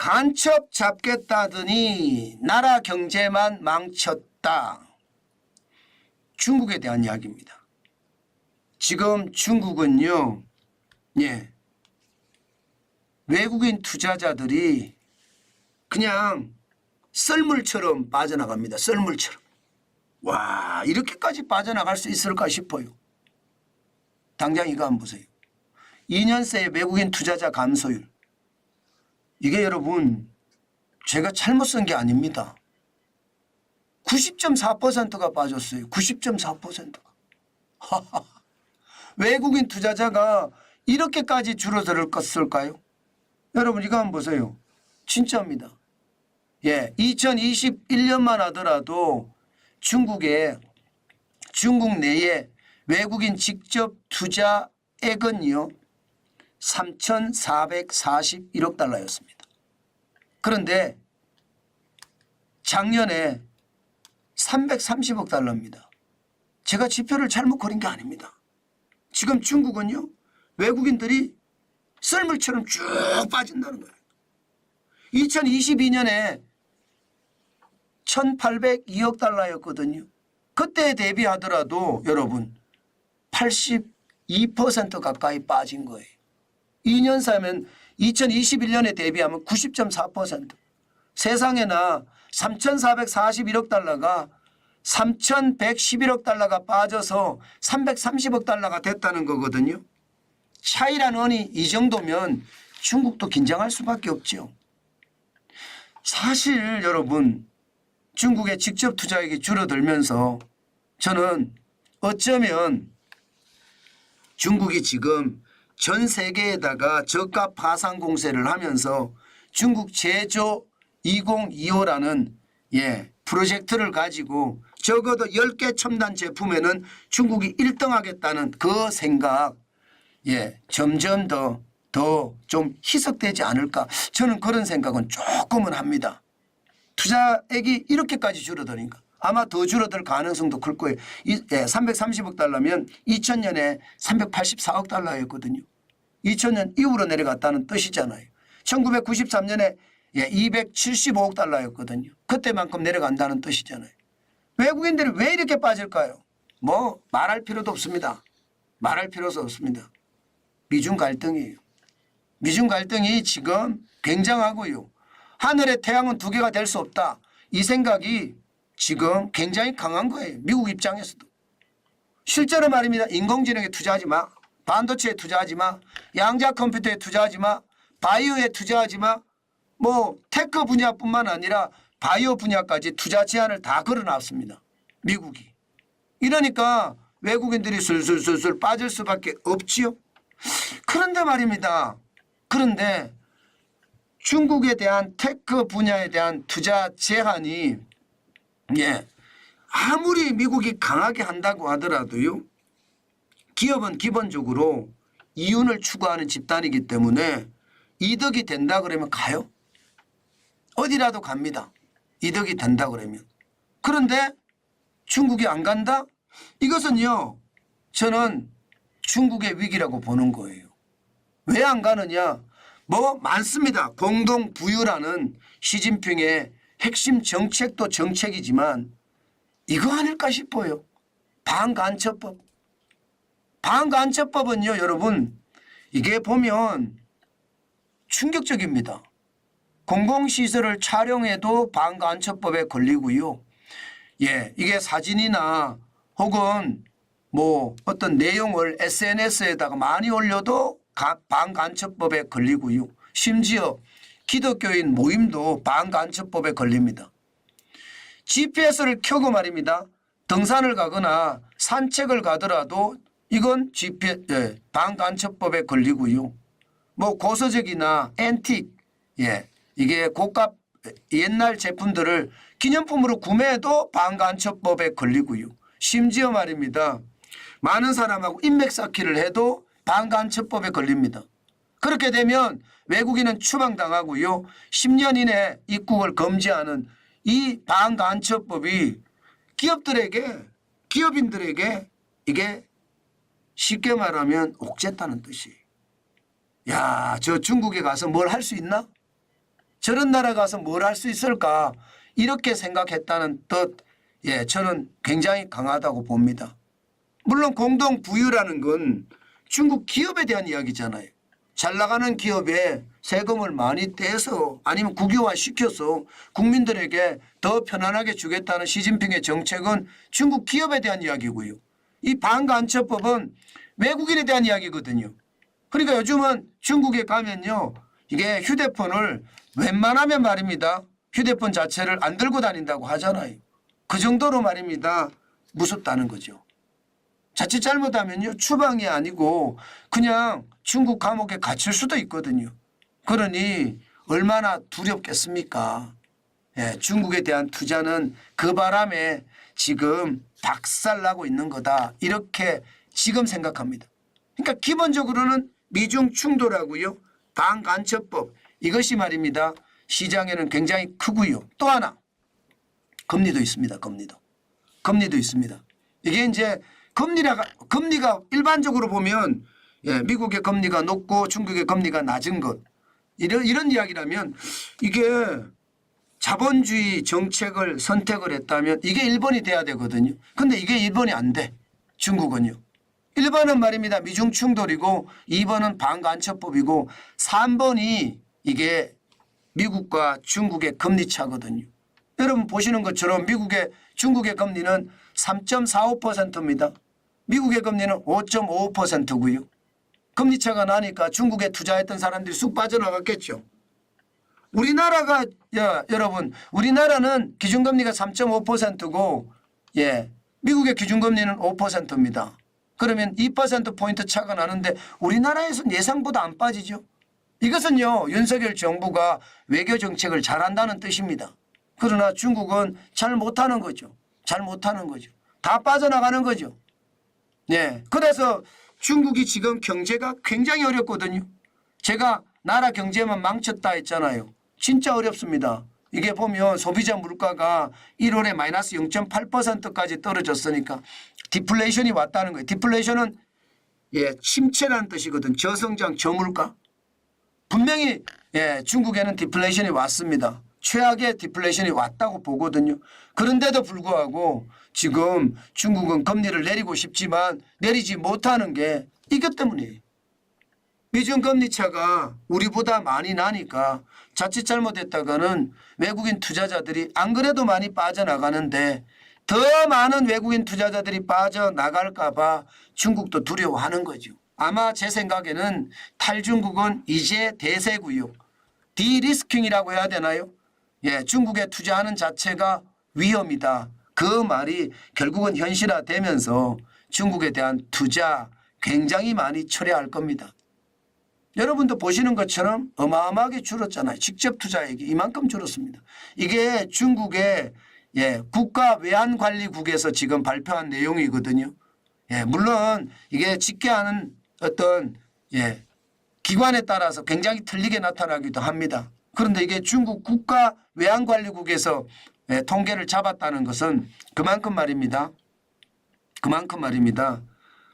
간첩 잡겠다더니 나라 경제만 망쳤다. 중국에 대한 이야기입니다. 지금 중국은요, 외국인 투자자들이 그냥 썰물처럼 빠져나갑니다. 썰물처럼. 와, 이렇게까지 빠져나갈 수 있을까 싶어요. 당장 이거 한번 보세요. 2년 새에 외국인 투자자 감소율. 이게 여러분 제가 잘못 쓴 게 아닙니다. 90.4%가 빠졌어요. 90.4%가. 외국인 투자자가 이렇게까지 줄어들었을까요? 여러분 이거 한번 보세요. 진짜입니다. 2021년만 하더라도 중국 내에 외국인 직접 투자액은요 3,441억 달러였습니다. 그런데 작년에 330억 달러입니다. 제가 지표를 잘못 그린 게 아닙니다. 지금 중국은요 외국인들이 썰물처럼 쭉 빠진다는 거예요. 2022년에 1,802억 달러였거든요. 그때에 대비하더라도 여러분 82% 가까이 빠진 거예요. 2년 사면 2021년에 대비하면 90.4%. 세상에나 3,441억 달러가 3,111억 달러가 빠져서 330억 달러가 됐다는 거거든요. 차이라는 원이 이 정도면 중국도 긴장할 수밖에 없죠. 사실 여러분 중국의 직접 투자액이 줄어들면서 저는 어쩌면 중국이 지금 전 세계에다가 저가 파산 공세를 하면서 중국 제조 2025라는 프로젝트를 가지고 적어도 10개 첨단 제품에는 중국이 1등 하겠다는 그 생각 점점 더 좀 희석되지 않을까 저는 그런 생각은 조금은 합니다. 투자액이 이렇게까지 줄어드니까 아마 더 줄어들 가능성도 클 거예요. 330억 달러면 2000년에 384억 달러였거든요. 2000년 이후로 내려갔다는 뜻이잖아요. 1993년에 275억 달러였거든요. 그때만큼 내려간다는 뜻이잖아요. 외국인들이 왜 이렇게 빠질까요? 뭐 말할 필요도 없습니다. 말할 필요도 없습니다. 미중 갈등이에요. 미중 갈등이 지금 굉장하고요. 하늘의 태양은 두 개가 될 수 없다. 이 생각이 지금 굉장히 강한 거예요. 미국 입장에서도. 실제로 말입니다. 인공지능에 투자하지 마. 반도체에 투자하지 마. 양자 컴퓨터에 투자하지 마. 바이오에 투자하지 마. 뭐 테크 분야뿐만 아니라 바이오 분야까지 투자 제한을 다 걸어놨습니다. 미국이. 이러니까 외국인들이 술술술술 빠질 수밖에 없지요. 그런데 말입니다. 그런데 중국에 대한 테크 분야에 대한 투자 제한이 아무리 미국이 강하게 한다고 하더라도요. 기업은 기본적으로 이윤을 추구하는 집단이기 때문에 이득이 된다 그러면 가요. 어디라도 갑니다. 이득이 된다 그러면. 그런데 중국이 안 간다? 이것은요. 저는 중국의 위기라고 보는 거예요. 왜 안 가느냐? 뭐 많습니다. 공동부유라는 시진핑의 핵심 정책도 정책이지만 이거 아닐까 싶어요. 반간첩법. 반간첩법은요. 여러분 이게 보면 충격적입니다. 공공시설을 촬영해도 반간첩법에 걸리고요. 이게 사진이나 혹은 뭐 어떤 내용을 SNS에다가 많이 올려도 반간첩법에 걸리고요. 심지어 기독교인 모임도 반간첩법에 걸립니다. GPS를 켜고 말입니다. 등산을 가거나 산책을 가더라도 이건 반간첩법에 걸리고요. 뭐 고서적이나 앤틱 이게 고가 옛날 제품들을 기념품으로 구매해도 반간첩법에 걸리고요. 심지어 말입니다. 많은 사람하고 인맥 쌓기를 해도 반간첩법에 걸립니다. 그렇게 되면 외국인은 추방당하고요. 10년 이내 입국을 금지하는 이 반간첩법이 기업인들에게 이게 쉽게 말하면 옥죄다는 뜻이에요. 야, 저 중국에 가서 뭘 할 수 있나? 저런 나라 가서 뭘 할 수 있을까 이렇게 생각했다는 뜻 저는 굉장히 강하다고 봅니다. 물론 공동 부유라는 건 중국 기업에 대한 이야기잖아요. 잘 나가는 기업에 세금을 많이 떼서 아니면 국유화시켜서 국민들에게 더 편안하게 주겠다는 시진핑의 정책은 중국 기업에 대한 이야기고요. 이 반간첩법은 외국인에 대한 이야기거든요. 그러니까 요즘은 중국에 가면요. 이게 휴대폰을 웬만하면 말입니다. 휴대폰 자체를 안 들고 다닌다고 하잖아요. 그 정도로 말입니다. 무섭다는 거죠. 자칫 잘못하면요. 추방이 아니고 그냥 중국 감옥에 갇힐 수도 있거든요. 그러니 얼마나 두렵겠습니까? 중국에 대한 투자는 그 바람에 지금 박살나고 있는 거다. 이렇게 지금 생각합니다. 그러니까 기본적으로는 미중 충돌하고요. 반간첩법 이것이 말입니다. 시장에는 굉장히 크고요. 또 하나 금리도 있습니다. 금리도 있습니다. 이게 이제 금리가 일반적으로 보면 미국의 금리가 높고 중국의 금리가 낮은 것 이런 이야기라면 이게 자본주의 정책을 선택을 했다면 이게 1번이 돼야 되거든요. 그런데 이게 1번이 안 돼. 중국은요. 1번은 말입니다. 미중 충돌이고 2번은 반간첩법이고 3번이 이게 미국과 중국의 금리 차거든요. 여러분 보시는 것처럼 중국의 금리는 3.45%입니다. 미국의 금리는 5.55%고요. 금리 차가 나니까 중국에 투자했던 사람들이 쑥 빠져나갔겠죠. 여러분 우리나라는 기준금리가 3.5%고 미국의 기준금리는 5%입니다. 그러면 2%포인트 차가 나는데 우리나라에서는 예상보다 안 빠지죠. 이것은요 윤석열 정부가 외교 정책을 잘한다는 뜻입니다. 그러나 중국은 잘 못하는 거죠. 다 빠져나가는 거죠. 그래서 중국이 지금 경제가 굉장히 어렵거든요. 제가 나라 경제만 망쳤다 했잖아요. 진짜 어렵습니다. 이게 보면 소비자 물가가 1월에 마이너스 0.8%까지 떨어졌으니까 디플레이션이 왔다는 거예요. 디플레이션은 침체라는 뜻이거든. 저성장 저물가. 분명히 중국에는 디플레이션이 왔습니다. 최악의 디플레이션이 왔다고 보거든요. 그런데도 불구하고 지금 중국은 금리를 내리고 싶지만 내리지 못하는 게 이것 때문이에요. 미중 금리 차가 우리보다 많이 나니까 자칫 잘못했다가는 외국인 투자자들이 안 그래도 많이 빠져나가는데 더 많은 외국인 투자자들이 빠져나갈까 봐 중국도 두려워하는 거죠. 아마 제 생각에는 탈중국은 이제 대세고요. 디리스킹이라고 해야 되나요? 중국에 투자하는 자체가 위험이다. 그 말이 결국은 현실화되면서 중국에 대한 투자 굉장히 많이 철회할 겁니다. 여러분도 보시는 것처럼 어마어마하게 줄었잖아요. 직접 투자액이 이만큼 줄었습니다. 이게 중국의 국가외환관리국에서 지금 발표한 내용이거든요. 물론 이게 집계하는 어떤 기관에 따라서 굉장히 틀리게 나타나기도 합니다. 그런데 이게 중국 국가외환관리국에서 통계를 잡았다는 것은 그만큼 말입니다.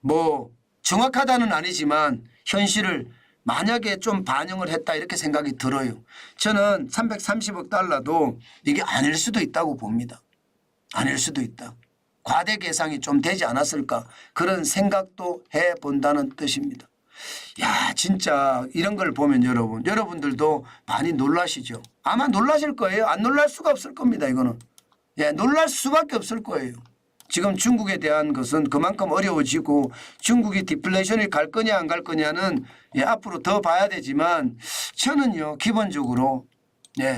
뭐 정확하다는 아니지만 현실을 만약에 좀 반영을 했다 이렇게 생각이 들어요. 저는 330억 달러도 이게 아닐 수도 있다고 봅니다. 아닐 수도 있다. 과대 계상이 좀 되지 않았을까 그런 생각도 해본다는 뜻입니다. 야 진짜 이런 걸 보면 여러분들도 많이 놀라시죠. 아마 놀라실 거예요. 안 놀랄 수가 없을 겁니다. 이거는. 놀랄 수밖에 없을 거예요. 지금 중국에 대한 것은 그만큼 어려워지고 중국이 디플레이션이 갈 거냐 안 갈 거냐는 앞으로 더 봐야 되지만 저는요 기본적으로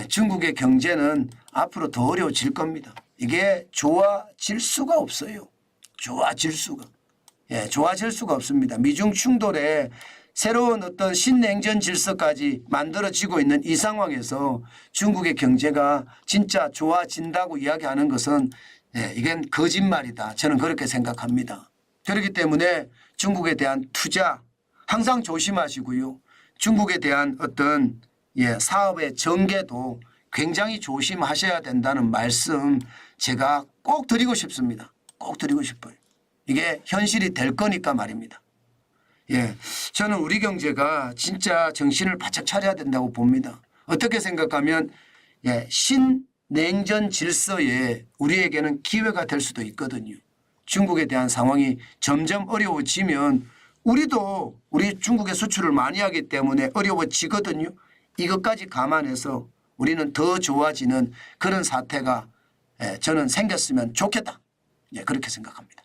중국의 경제는 앞으로 더 어려워질 겁니다. 이게 좋아질 수가 없어요. 좋아질 수가 없습니다. 미중 충돌에 새로운 어떤 신냉전 질서까지 만들어지고 있는 이 상황에서 중국의 경제가 진짜 좋아진다고 이야기하는 것은 이건 거짓말이다. 저는 그렇게 생각합니다. 그렇기 때문에 중국에 대한 투자 항상 조심하시고요. 중국에 대한 어떤 사업의 전개도 굉장히 조심하셔야 된다는 말씀 제가 꼭 드리고 싶습니다. 꼭 드리고 싶어요. 이게 현실이 될 거니까 말입니다. 저는 우리 경제가 진짜 정신을 바짝 차려야 된다고 봅니다. 어떻게 생각하면 신냉전 질서에 우리에게는 기회가 될 수도 있거든요. 중국에 대한 상황이 점점 어려워지면 우리도 우리 중국에 수출을 많이 하기 때문에 어려워지거든요. 이것까지 감안해서 우리는 더 좋아지는 그런 사태가 저는 생겼으면 좋겠다. 그렇게 생각합니다.